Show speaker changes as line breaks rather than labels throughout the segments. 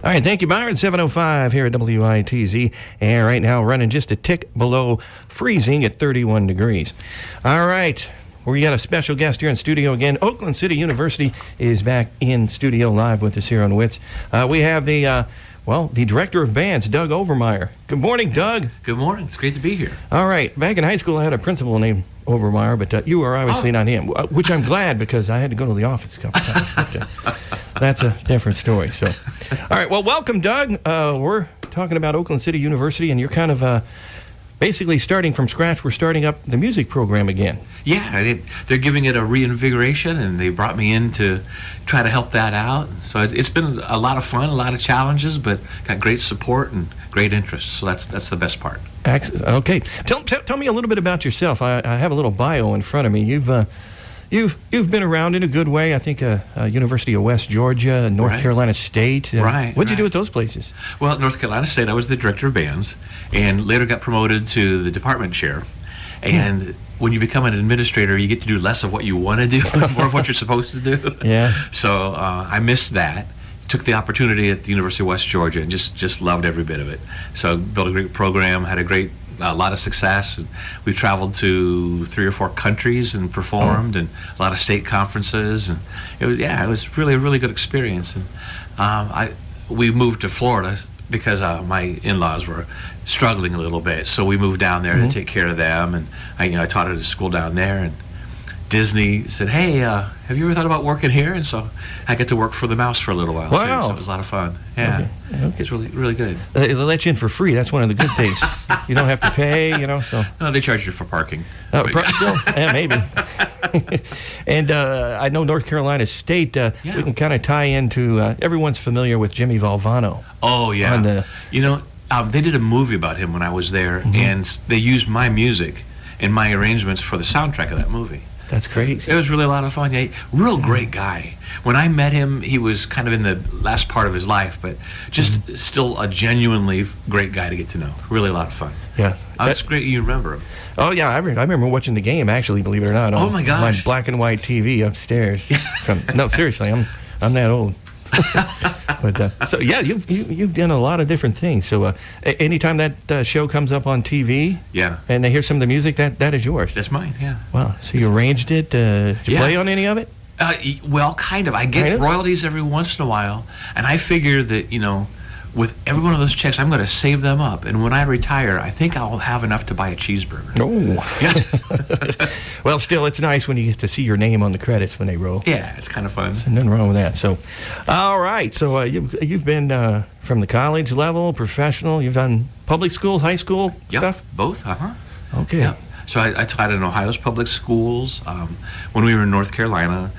All right, thank you, Byron. 7:05 here at WITZ. And right now running just a tick below freezing at 31 degrees. All right. We got a special guest here in studio again. Oakland City University is back in studio live with us here on WITZ. We have the director of bands, Doug Overmier. Good morning, Doug.
Good morning. It's great to be here.
All right. Back in high school, I had a principal named Overmier, but you were obviously not him, which I'm glad because I had to go to the office a couple times. But, that's a different story. So, all right. Well, welcome, Doug. We're talking about Oakland City University, and you're kind of basically starting from scratch. We're starting up the music program again.
Yeah, they're giving it a reinvigoration, and they brought me in to try to help that out. So it's been a lot of fun, a lot of challenges, but got great support and great interest. So that's the best part.
Excellent. Okay. Tell me a little bit about yourself. I have a little bio in front of me. You've been around in a good way. I think University of West Georgia, North Carolina State. What'd you do at those places?
Well, at North Carolina State, I was the director of bands, and later got promoted to the department chair. And when you become an administrator, you get to do less of what you want to do, more of what you're supposed to do.
Yeah.
So I missed that. Took the opportunity at the University of West Georgia and just loved every bit of it. So built a great program, had a lot of success. We traveled to 3 or 4 countries and performed, and a lot of state conferences, and it was really a really good experience. And we moved to Florida because my in-laws were struggling a little bit, so we moved down there to take care of them. And I taught at a school down there, and Disney said, "Hey, have you ever thought about working here?" And so I got to work for the Mouse for a little while.
Wow.
So it was a lot of fun. Yeah. Okay. It's really, really good.
They let you in for free. That's one of the good things. You don't have to pay, so.
No, they charge you for parking.
Still? Yeah, maybe. And I know North Carolina State, we can kind of tie into, everyone's familiar with Jimmy Valvano.
Oh, yeah. They did a movie about him when I was there, and they used my music and my arrangements for the soundtrack of that movie.
That's crazy.
It was really a lot of fun. Yeah, real great guy. When I met him, he was kind of in the last part of his life, but just still a genuinely great guy to get to know. Really a lot of fun.
Yeah.
That's great you remember him.
Oh, yeah. I remember watching the game, actually, believe it or not.
Oh, my gosh.
My black and white TV upstairs. No, seriously, I'm that old. But so yeah, you've done a lot of different things. So anytime that show comes up on TV, and they hear some of the music, that is yours.
That's mine. Yeah.
Wow. So you arranged it. Did you play on any of it?
Well, kind of. I get royalties every once in a while, and I figure that with every one of those checks, I'm going to save them up, and when I retire, I think I'll have enough to buy a cheeseburger.
Oh. Yeah. Well, still, it's nice when you get to see your name on the credits when they roll.
Yeah, it's kind of fun.
There's nothing wrong with that. So, all right. So you've been from the college level, professional. You've done public school, high school stuff?
Both.
Okay.
Yep. So I taught in Ohio's public schools. When we were in North Carolina,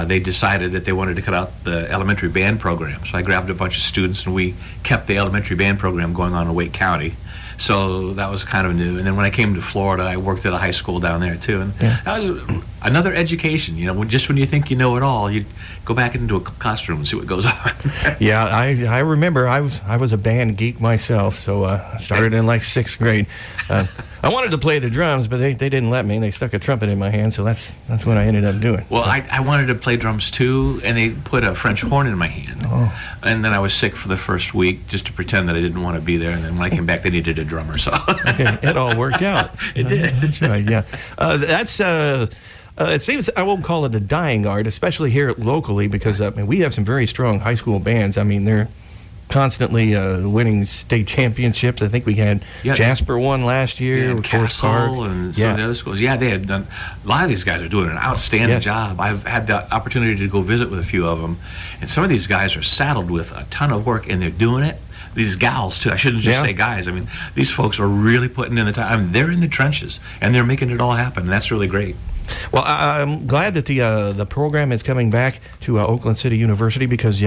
they decided that they wanted to cut out the elementary band program. So I grabbed a bunch of students, and we kept the elementary band program going on in Wake County. So that was kind of new. And then when I came to Florida, I worked at a high school down there too. And that was another education. Just when you think you know it all, you go back into a classroom and see what goes on.
Yeah, I remember I was a band geek myself. So I started in like 6th grade. I wanted to play the drums, but they didn't let me. They stuck a trumpet in my hand, so that's what I ended up doing.
Well, I wanted to play drums too, and they put a French horn in my hand. Oh. And then I was sick for the first week just to pretend that I didn't want to be there. And then when I came back, they needed a drummer. So
okay, it all worked out.
It did.
That's right. Yeah, it seems I won't call it a dying art, especially here locally, because we have some very strong high school bands. I mean, they're constantly winning state championships. I think we had Jasper won last year.
And Castle and some of the other schools. Yeah, they had done. A lot of these guys are doing an outstanding job. I've had the opportunity to go visit with a few of them, and some of these guys are saddled with a ton of work, and they're doing it. These gals too. I shouldn't just say guys. I mean, these folks are really putting in the time. I mean, they're in the trenches, and they're making it all happen. And that's really great.
Well, I'm glad that the program is coming back to Oakland City University because,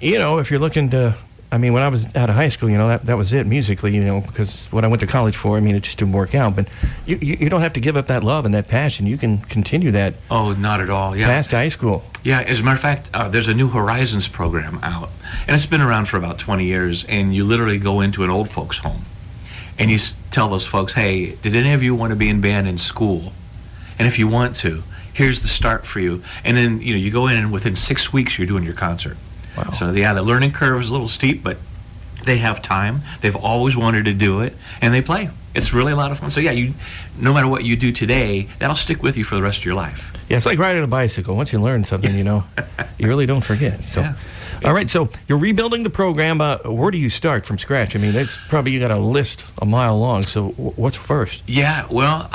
if you're looking to, when I was out of high school, that was it musically, because what I went to college for, it just didn't work out. But you don't have to give up that love and that passion. You can continue that.
Oh, not at all. Yeah.
Past high school.
Yeah, as a matter of fact, there's a New Horizons program out, and it's been around for about 20 years, and you literally go into an old folks' home, and you tell those folks, hey, did any of you want to be in band in school? And if you want to, here's the start for you. And then, you go in, and within 6 weeks, you're doing your concert.
Wow.
So yeah, the learning curve is a little steep, but they have time. They've always wanted to do it, and they play. It's really a lot of fun. So yeah, no matter what you do today, that'll stick with you for the rest of your life.
Yeah, it's like riding a bicycle. Once you learn something, you really don't forget. So,
Yeah.
All right, so you're rebuilding the program. Where do you start from scratch? I mean, that's probably, you got a list a mile long. So what's first?
Yeah, well,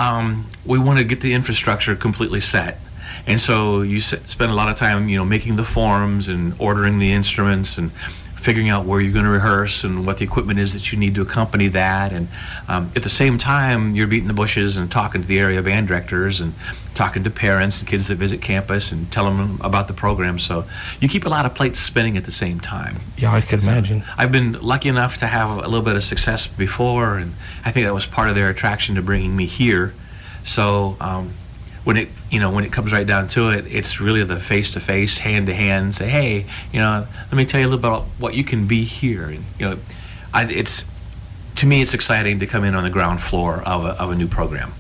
we want to get the infrastructure completely set. And so you spend a lot of time, making the forms and ordering the instruments and figuring out where you're going to rehearse and what the equipment is that you need to accompany that. And at the same time, you're beating the bushes and talking to the area band directors and talking to parents and kids that visit campus and telling them about the program. So you keep a lot of plates spinning at the same time.
Yeah, I could imagine.
I've been lucky enough to have a little bit of success before, and I think that was part of their attraction to bringing me here. So when it comes right down to it, it's really the face-to-face, hand-to-hand. Say, hey, let me tell you a little about what you can be here. And to me, it's exciting to come in on the ground floor of a new program.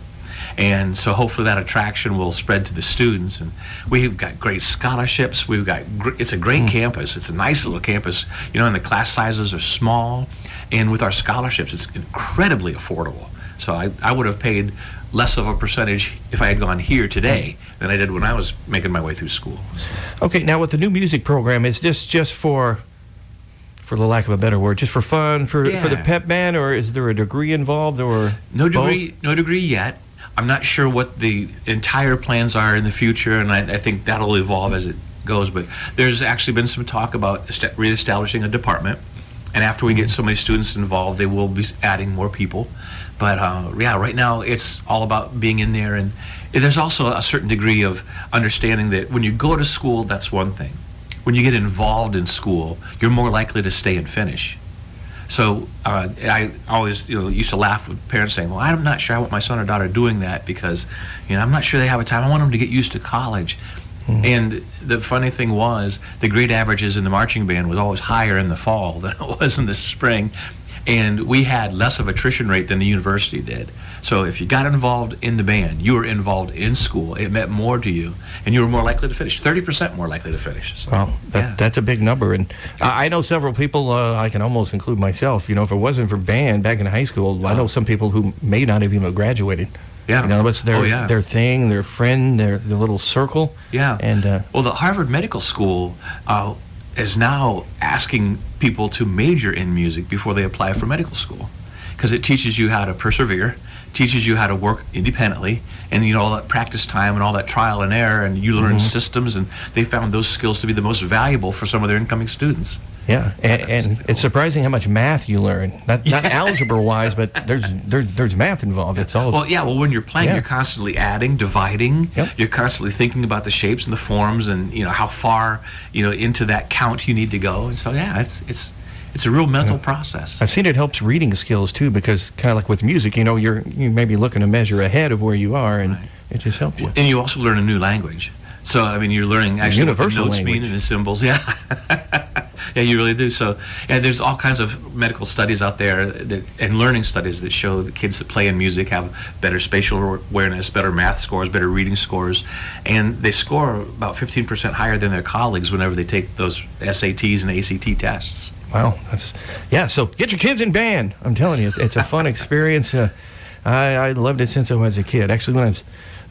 And so hopefully that attraction will spread to the students. And we've got great scholarships. It's a great campus. It's a nice little campus. And the class sizes are small. And with our scholarships, it's incredibly affordable. So I would have paid less of a percentage if I had gone here today than I did when I was making my way through school. So.
Okay, now with the new music program, is this just for the lack of a better word, just for fun, for the pep band, or is there a degree involved, or
no degree?
both?
No degree yet. I'm not sure what the entire plans are in the future, and I think that'll evolve as it goes. But there's actually been some talk about reestablishing a department, and after we get so many students involved, they will be adding more people. But right now it's all about being in there, and there's also a certain degree of understanding that when you go to school, that's one thing. When you get involved in school, you're more likely to stay and finish. So I always used to laugh with parents saying, well, I'm not sure I want my son or daughter doing that because I'm not sure they have a time. I want them to get used to college. And the funny thing was, the grade averages in the marching band was always higher in the fall than it was in the spring. And we had less of attrition rate than the university did. So if you got involved in the band, you were involved in school, it meant more to you, and you were more likely to finish, 30% more likely to finish. So,
wow, that's a big number. And I know several people, I can almost include myself, if it wasn't for band back in high school, I know some people who may not have even graduated.
Yeah.
It's their thing, their friend, their little circle.
Yeah.
And
well, the Harvard Medical School is now asking people to major in music before they apply for medical school, because it teaches you how to persevere, teaches you how to work independently, and all that practice time and all that trial and error, and you learn systems, and they found those skills to be the most valuable for some of their incoming students.
Yeah, and it's surprising how much math you learn. Not algebra-wise, but there's math involved. It's all
well, when you're playing, you're constantly adding, dividing.
Yep.
You're constantly thinking about the shapes and the forms, and how far into that count you need to go. And so it's a real mental process.
I've seen it helps reading skills too, because kind of like with music, you may be looking to measure ahead of where you are, and it just helps you.
And you also learn a new language. So you're learning actually what the notes mean and the symbols. Yeah. Yeah, you really do. So, there's all kinds of medical studies out there and learning studies that show that kids that play in music have better spatial awareness, better math scores, better reading scores, and they score about 15% higher than their colleagues whenever they take those SATs and ACT tests.
Wow, so get your kids in band. I'm telling you, it's a fun experience. I loved it since I was a kid. Actually,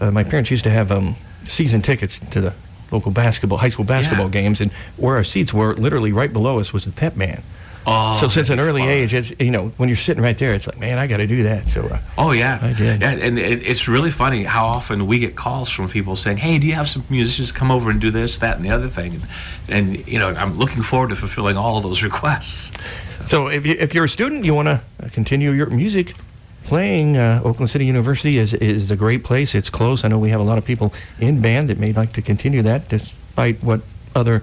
when my parents used to have season tickets to the local high school basketball games, and where our seats were, literally right below us was the pep band.
Oh,
so since an early age, it's, when you're sitting right there, it's like, man, I got to do that. So I did.
Yeah, and it's really funny how often we get calls from people saying, hey, do you have some musicians come over and do this, that, and the other thing? And I'm looking forward to fulfilling all of those requests.
So if you're a student, you want to continue your music playing, Oakland City University is a great place. It's close. I know we have a lot of people in band that may like to continue that, despite what other,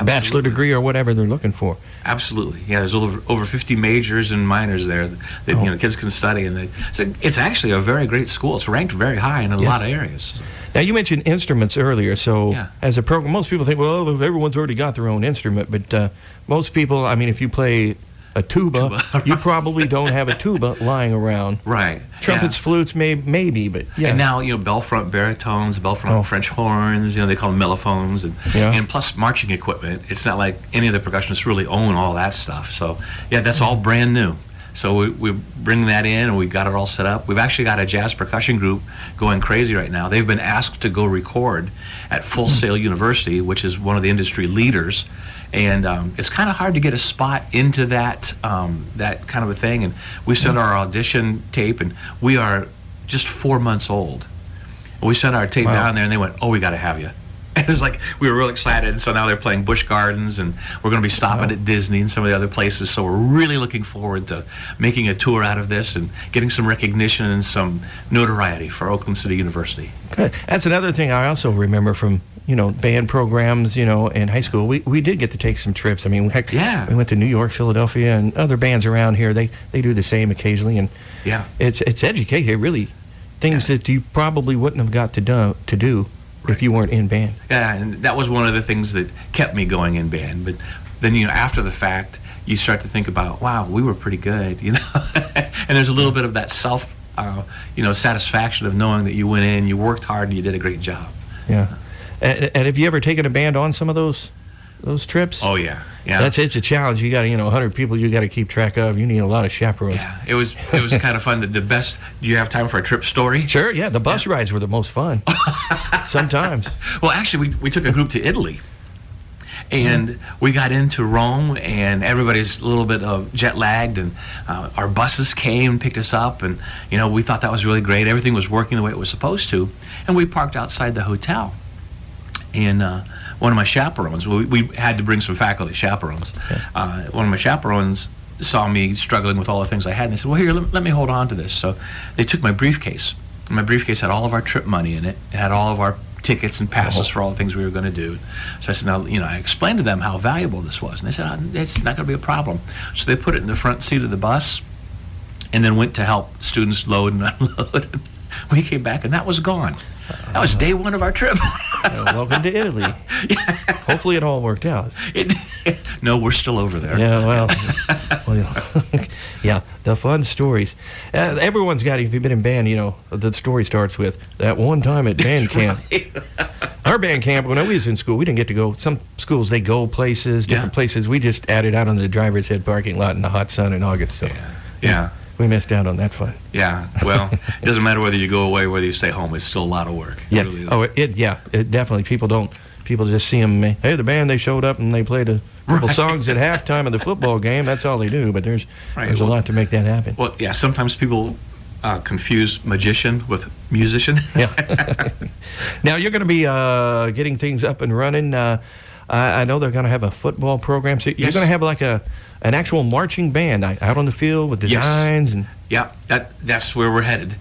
bachelor degree or whatever they're looking for.
Absolutely. Yeah, there's over 50 majors and minors there that kids can study, and so it's actually a very great school. It's ranked very high in a lot of areas.
Now, you mentioned instruments earlier, so as a program, most people think, well, everyone's already got their own instrument, but most people, if you play a tuba. You probably don't have a tuba lying around.
Right.
Trumpets, flutes, maybe, but yeah.
And now, bell-front baritones, bell-front French horns, they call them mellophones, and plus marching equipment. It's not like any of the percussionists really own all that stuff. So, yeah, that's all brand new. So we bring that in, and we got it all set up. We've actually got a jazz percussion group going crazy right now. They've been asked to go record at Full Sail University, which is one of the industry leaders. And it's kind of hard to get a spot into that that kind of a thing. And we sent our audition tape, and we are just 4 months old. And we sent our tape down there, and they went, "Oh, we got to have you." And it was like we were real excited. So now they're playing Busch Gardens, and we're going to be stopping at Disney and some of the other places. So we're really looking forward to making a tour out of this and getting some recognition and some notoriety for Oakland City University.
Good. That's another thing I also remember from band programs, in high school. We did get to take some trips. I mean, we went to New York, Philadelphia, and other bands around here. They do the same occasionally, and it's educated. Really, things that you probably wouldn't have got to do if you weren't in band.
Yeah, and that was one of the things that kept me going in band. But then, after the fact, you start to think about, wow, we were pretty good, and there's a little bit of that self, satisfaction of knowing that you went in, you worked hard, and you did a great job.
Yeah. And have you ever taken a band on some of those trips?
Oh yeah.
It's a challenge. You got 100 people you got to keep track of. You need a lot of chaperones.
Yeah, it was kind of fun. The best. Do you have time for a trip story?
Sure. Yeah, the bus rides were the most fun. Sometimes.
Well, actually, we took a group to Italy, and we got into Rome, and everybody's a little bit jet lagged, and our buses came and picked us up, and we thought that was really great. Everything was working the way it was supposed to, and we parked outside the hotel. And one of my chaperones, we had to bring some faculty chaperones. One of my chaperones saw me struggling with all the things I had, and they said, "Well, here, let me hold on to this." So they took my briefcase. And my briefcase had all of our trip money in it. It had all of our tickets and passes for all the things we were going to do. So I said, now, I explained to them how valuable this was. And they said, it's not going to be a problem. So they put it in the front seat of the bus and then went to help students load and unload. And we came back, and that was gone. That was day one of our trip.
Welcome to Italy. Hopefully it all worked out.
No, we're still over there.
Yeah, well, yeah, the fun stories. Everyone's got, if you've been in band, the story starts with that one time at band camp. Our band camp, when I was in school, we didn't get to go. Some schools, they go places, different places. We just added out on the driver's head parking lot in the hot sun in August. So,
yeah.
We missed out on that fun.
Yeah, well, it doesn't matter whether you go away, whether you stay home. It's still a lot of work.
Yeah.
It really is.
It definitely. People just see them. Hey, the band, they showed up and they played a couple songs at halftime of the football game. That's all they do. But there's a lot to make that happen.
Well, yeah. Sometimes people confuse magician with musician.
Yeah. Now you're going to be getting things up and running. I know they're going to have a football program. So you're going to have like an actual marching band out on the field with designs and.
Yeah, that's where we're headed.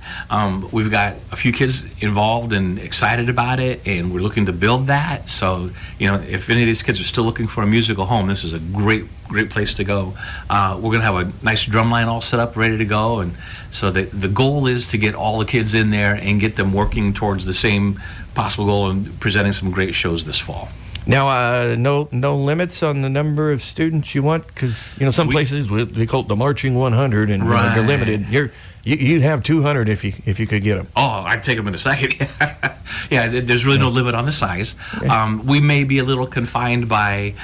We've got a few kids involved and excited about it, and we're looking to build that. So, if any of these kids are still looking for a musical home, this is a great place to go. We're going to have a nice drum line all set up, ready to go, and so the goal is to get all the kids in there and get them working towards the same possible goal and presenting some great shows this fall.
Now, no limits on the number of students you want, because some places they call it the marching 100, and they're limited. You'd have 200 if you could get them.
Oh, I'd take them in a second. Yeah, there's really no limit on the size. We may be a little confined by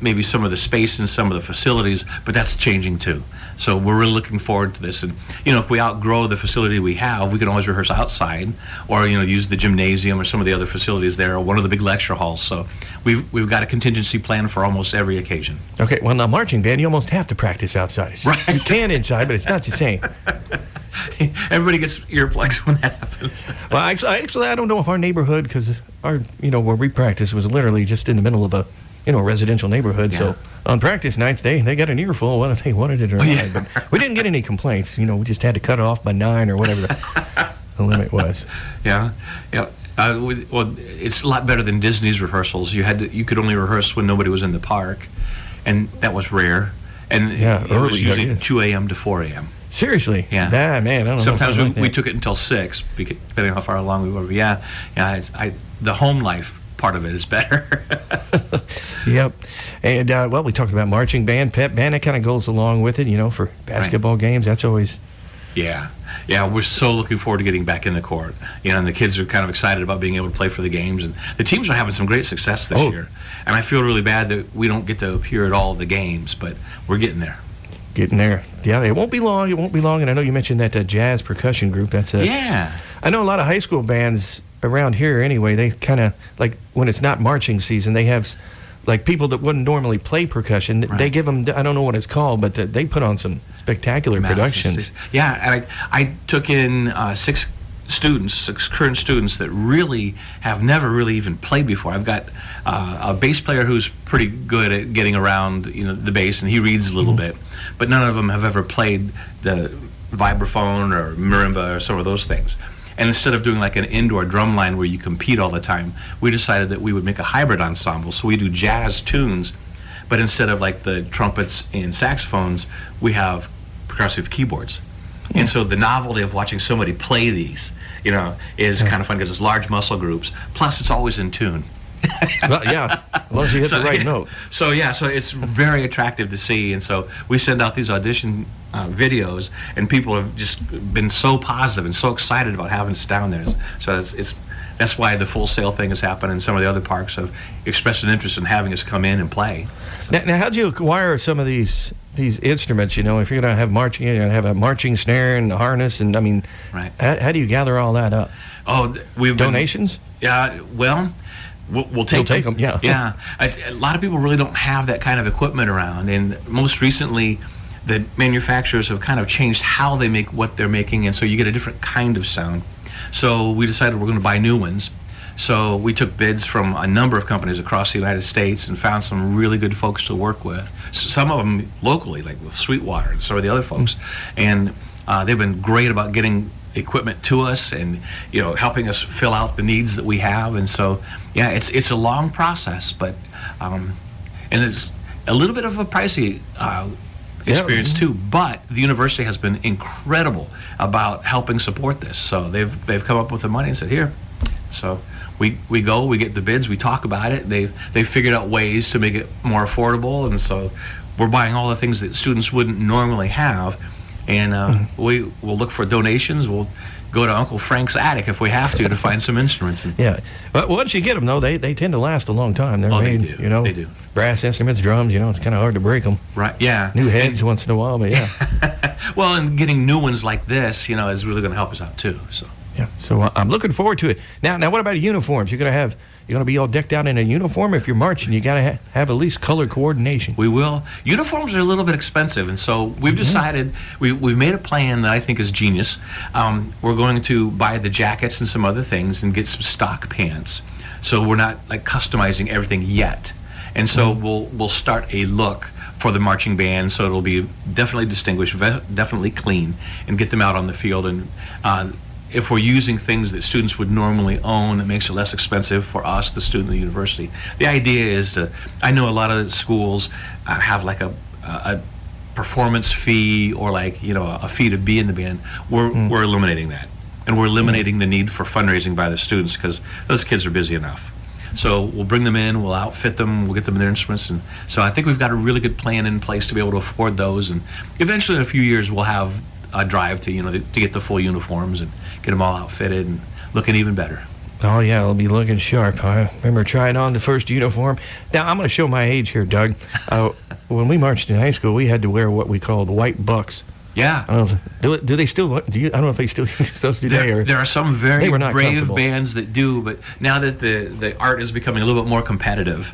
maybe some of the space and some of the facilities, but that's changing too. So we're really looking forward to this. And if we outgrow the facility we have, we can always rehearse outside, or use the gymnasium or some of the other facilities there, or one of the big lecture halls. So we've got a contingency plan for almost every occasion. Okay,
well, now marching band, you almost have to practice outside.
Right.
You can inside, but it's not the same.
Everybody gets earplugs when that happens.
Well, actually, I don't know if our neighborhood, because our, where we practiced was literally just in the middle of a, residential neighborhood. Yeah. So on practice nights, they got an earful whether they wanted it or not. But we didn't get any complaints. We just had to cut it off by 9 or whatever the limit was.
Yeah. Well, it's a lot better than Disney's rehearsals. You could only rehearse when nobody was in the park, and that was rare. And it was usually 2 a.m. to 4 a.m.
Seriously?
Yeah.
Man, I don't know.
Sometimes we took it until 6, depending on how far along we were. But the home life part of it is better.
Yep. And, well, we talked about marching band, pep band. That kind of goes along with it, for basketball games. That's always...
Yeah, we're so looking forward to getting back in the court. And the kids are kind of excited about being able to play for the games. And the teams are having some great success this year. And I feel really bad that we don't get to appear at all of the games, but we're getting there.
Getting there. Yeah, it won't be long. And I know you mentioned that jazz percussion group. That's
Yeah.
I know a lot of high school bands around here anyway, they kind of, like, when it's not marching season, they have... like people that wouldn't normally play percussion, they give them, I don't know what it's called, but they put on some spectacular productions.
Yeah, and I took in 6 current students that really have never really even played before. I've got a bass player who's pretty good at getting around, the bass, and he reads a little bit, but none of them have ever played the vibraphone or marimba or some of those things. And instead of doing like an indoor drum line where you compete all the time, we decided that we would make a hybrid ensemble. So we do jazz tunes, but instead of like the trumpets and saxophones, we have percussive keyboards. And so the novelty of watching somebody play these, is kind of fun because it's large muscle groups. Plus, it's always in tune.
Well, yeah, as long as you hit the right note.
So it's very attractive to see, and so we send out these audition videos, and people have just been so positive and so excited about having us down there. So that's why the Full Sail thing has happened, and some of the other parks have expressed an interest in having us come in and play. So.
Now, how'd you acquire some of these instruments? If you're going to have marching, you're going to have a marching snare and a harness, and
right.
How do you gather all that up?
Oh, we've
donations?
Yeah, well. We'll take
them. Yeah.
Yeah. A lot of people really don't have that kind of equipment around, and most recently, the manufacturers have kind of changed how they make what they're making, and so you get a different kind of sound. So we decided we're going to buy new ones. So we took bids from a number of companies across the United States and found some really good folks to work with. Some of them locally, like with Sweetwater and some of the other folks, and they've been great about getting equipment to us and helping us fill out the needs that we have. And so it's a long process, but and it's a little bit of a pricey experience too, but the university has been incredible about helping support this. So they've come up with the money and said, here. So we get the bids, we talk about it. They've figured out ways to make it more affordable, and so we're buying all the things that students wouldn't normally have. And we will look for donations. We'll go to Uncle Frank's attic if we have to find some instruments.
Yeah. But once you get them, though, they tend to last a long time. They're made,
they do. They do.
Brass instruments, drums, it's kind of hard to break them.
Right, yeah.
New heads once in a while, but yeah.
Well, and getting new ones like this, is really going to help us out, too. So.
Yeah, so I'm looking forward to it. Now, what about uniforms? You're going to be all decked out in a uniform. If you're marching, you got to have at least color coordination.
We will. Uniforms are a little bit expensive, and so we've decided, we've made a plan that I think is genius. We're going to buy the jackets and some other things and get some stock pants. So we're not like customizing everything yet. And so we'll start a look for the marching band, so it'll be definitely distinguished, definitely clean, and get them out on the field. And if we're using things that students would normally own, it makes it less expensive for us, the student of the university. The idea is I know a lot of schools have like a performance fee or a fee to be in the band. We're eliminating that. And we're eliminating the need for fundraising by the students because those kids are busy enough. So we'll bring them in, we'll outfit them, we'll get them their instruments. And so I think we've got a really good plan in place to be able to afford those. And eventually in a few years we'll have a drive to get the full uniforms and get them all outfitted and looking even better.
Oh, yeah, it'll be looking sharp. I remember trying on the first uniform. Now, I'm going to show my age here, Doug. When we marched in high school, we had to wear what we called white bucks.
Yeah.
I don't know do they still? I don't know if they still use those today.
There are some very brave bands that do, but now that the art is becoming a little bit more competitive,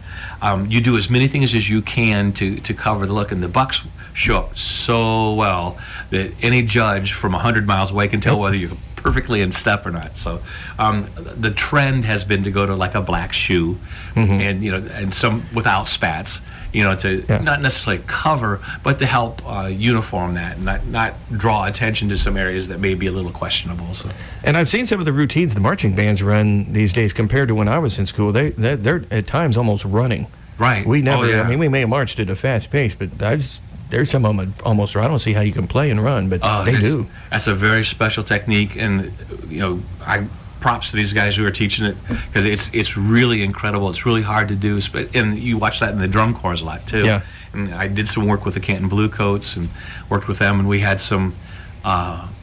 you do as many things as you can to cover the look, and the bucks show up so well that any judge from 100 miles away can tell whether you're perfectly in step or not. So the trend has been to go to like a black shoe, and some without spats. Not necessarily cover, but to help uniform that, and not draw attention to some areas that may be a little questionable. So. And
I've seen some of the routines the marching bands run these days compared to when I was in school. They're at times almost running.
Right.
We never. I mean, we may have marched at a fast pace, but there's some of them almost. I don't see how you can play and run, but they do.
That's a very special technique, and I props to these guys who are teaching it, because it's really incredible. It's really hard to do, and you watch that in the drum corps a lot too.
Yeah.
And I did some work with the Canton Bluecoats and worked with them, and we had some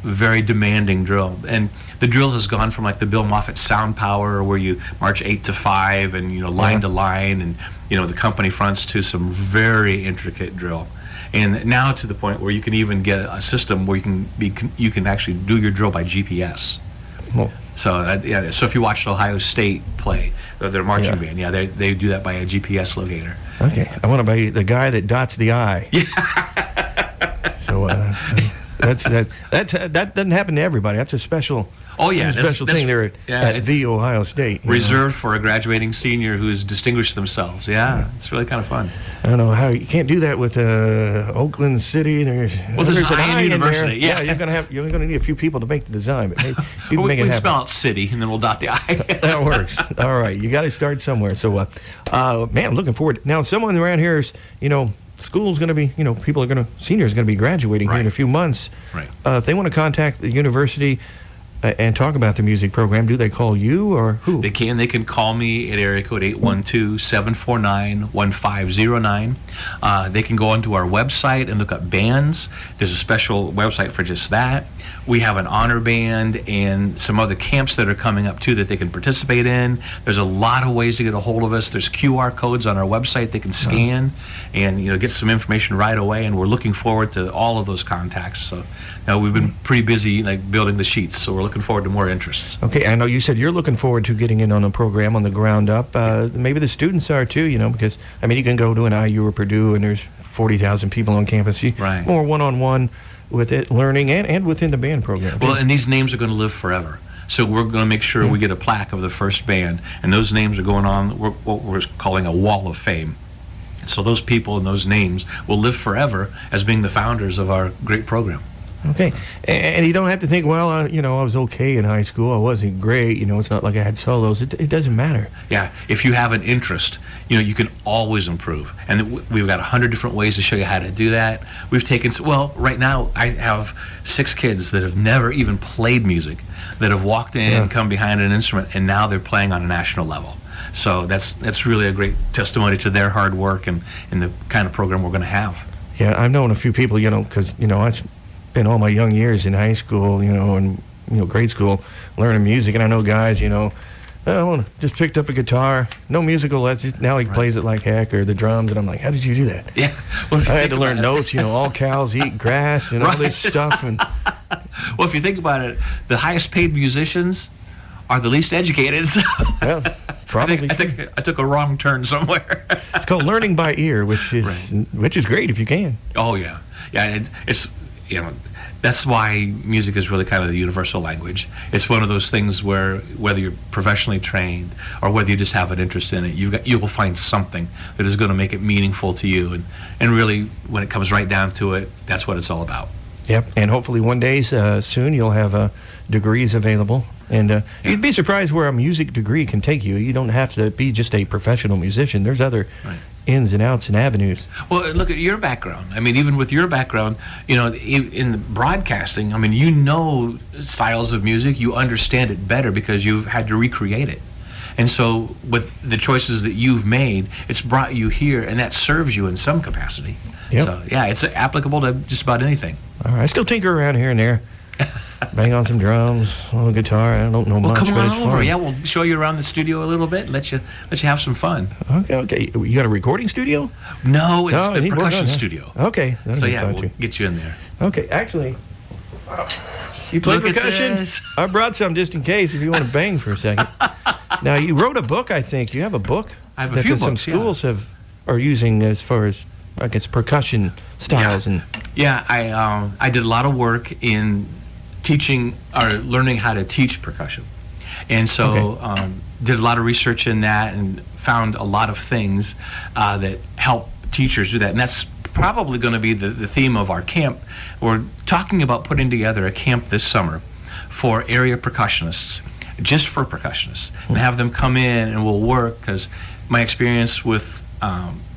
very demanding drill. And the drill has gone from like the Bill Moffett Sound Power, where you march 8 to 5 and line to line, and the company fronts, to some very intricate drill. And now to the point where you can even get a system where you can actually do your drill by GPS.
Oh.
So so if you watched Ohio State play, their marching band, they do that by a GPS locator.
Okay, I want to be the guy that dots the I. Yeah. So that doesn't happen to everybody. That's a special.
Oh yeah,
special thing there at the Ohio State.
Reserved for a graduating senior who's distinguished themselves. Yeah, it's really kind of fun.
I don't know how you can't do that with Oakland City. There's an I
University.
Yeah, you're gonna need a few people to make the design, but hey, you can make it happen.
We spell out city and then we'll dot the I.
That works. All right, you got to start somewhere. So, man, I'm looking forward. Now, someone around here is, school's going to be, seniors are going to be graduating here in a few months.
Right.
If they want to contact the university and talk about the music program, do they call you or who?
They can. They can call me at area code 812-749-1509. They can go onto our website and look up bands. There's a special website for just that. We have an honor band and some other camps that are coming up too that they can participate in. There's a lot of ways to get a hold of us. There's QR codes on our website they can scan and get some information right away. And we're looking forward to all of those contacts. So now we've been pretty busy building the sheets. So we're looking forward to more interests.
Okay, I know you said you're looking forward to getting in on a program on the ground up. Maybe the students are too. Because you can go to an IU or Purdue and there's 40,000 people on campus.
Right.
More one-on-one with it, learning and within the band program.
Well, and these names are going to live forever. So we're going to make sure we get a plaque of the first band, and those names are going on what we're calling a wall of fame. And so those people and those names will live forever as being the founders of our great program.
Okay, and you don't have to think, well, I was okay in high school. I wasn't great. It's not like I had solos. It doesn't matter.
Yeah, if you have an interest, you can always improve. And we've got 100 different ways to show you how to do that. We've taken, right now I have 6 kids that have never even played music, that have walked in, come behind an instrument, and now they're playing on a national level. So that's really a great testimony to their hard work and the kind of program we're going to have. Yeah,
I've known a few people, because, I spent all my young years in high school, and grade school, learning music, and I know guys, just picked up a guitar, no musical lessons. Now he plays it like heck, or the drums, and I'm like, how did you do that?
Yeah,
I had to learn notes, all cows eat grass and all this stuff. And
well, if you think about it, the highest paid musicians are the least educated.
Well, probably.
I think I took a wrong turn somewhere.
It's called learning by ear, which is great if you can.
Oh yeah, it's that's why music is really kind of the universal language. It's one of those things where whether you're professionally trained or whether you just have an interest in it, you will find something that is going to make it meaningful to you. And really, when it comes right down to it, that's what it's all about.
Yep, and hopefully one day soon you'll have degrees available. And you'd be surprised where a music degree can take you. You don't have to be just a professional musician. There's other ins and outs and avenues.
Well, look at your background. Even with your background, in broadcasting, styles of music. You understand it better because you've had to recreate it. And so with the choices that you've made, it's brought you here, and that serves you in some capacity.
Yep.
So, yeah, it's applicable to just about anything.
All right. I still tinker around here and there. Bang on some drums, a little guitar. I don't know much,
come
but it's
on over.
fun.
Yeah, we'll show you around the studio a little bit. Let you have some fun.
Okay. You got a recording studio?
No, it's the percussion studio.
Okay.
So we'll get you in there.
Okay. Actually, you play percussion? I brought some just in case if you want to bang for a second. Now you wrote a book, I think. You have a book.
I have a few books.
Some schools are using as far as percussion styles and.
Yeah, I did a lot of work in teaching or learning how to teach percussion, and so did a lot of research in that and found a lot of things that help teachers do that. And that's probably going to be the theme of our camp. We're talking about putting together a camp this summer for area percussionists, just for percussionists, and have them come in and we'll work, because my experience with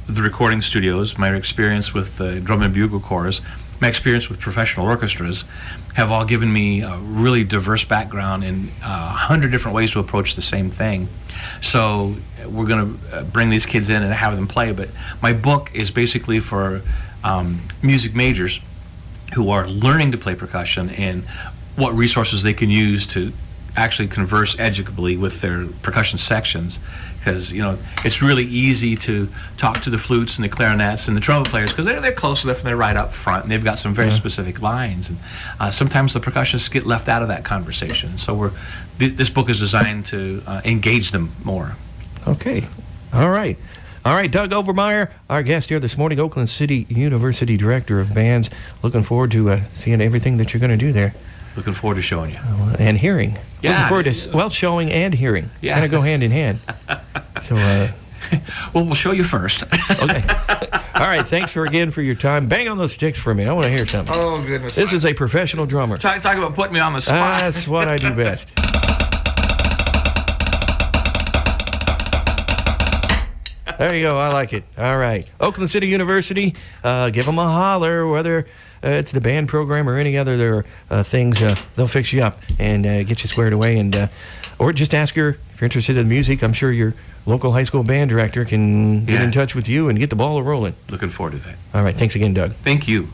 the recording studios, my experience with the drum and bugle corps, my experience with professional orchestras have all given me a really diverse background in 100 different ways to approach the same thing. So we're going to bring these kids in and have them play, but my book is basically for music majors who are learning to play percussion and what resources they can use to actually converse educably with their percussion sections, because it's really easy to talk to the flutes and the clarinets and the trumpet players because they're close enough and they're right up front and they've got some very specific lines, and sometimes the percussionists get left out of that conversation. So this book is designed to engage them more.
Okay. All right, Doug Overmier, our guest here this morning, Oakland City University Director of Bands. Looking forward to seeing everything that you're going to do there.
Looking forward to showing you.
And hearing.
Yeah.
Looking forward to, showing and hearing.
Yeah.
Kind of go hand in hand. So,
well, we'll show you first.
Okay. All right, thanks for your time. Bang on those sticks for me. I want to hear something.
Oh, goodness.
This is a professional drummer.
Talk about putting me on the spot.
That's what I do best. There you go. I like it. All right. Oakland City University, give them a holler, whether it's the band program or any other things. They'll fix you up and get you squared away. And or just ask her if you're interested in music. I'm sure your local high school band director can get in touch with you and get the ball rolling.
Looking forward to that.
All right. Thanks again, Doug.
Thank you.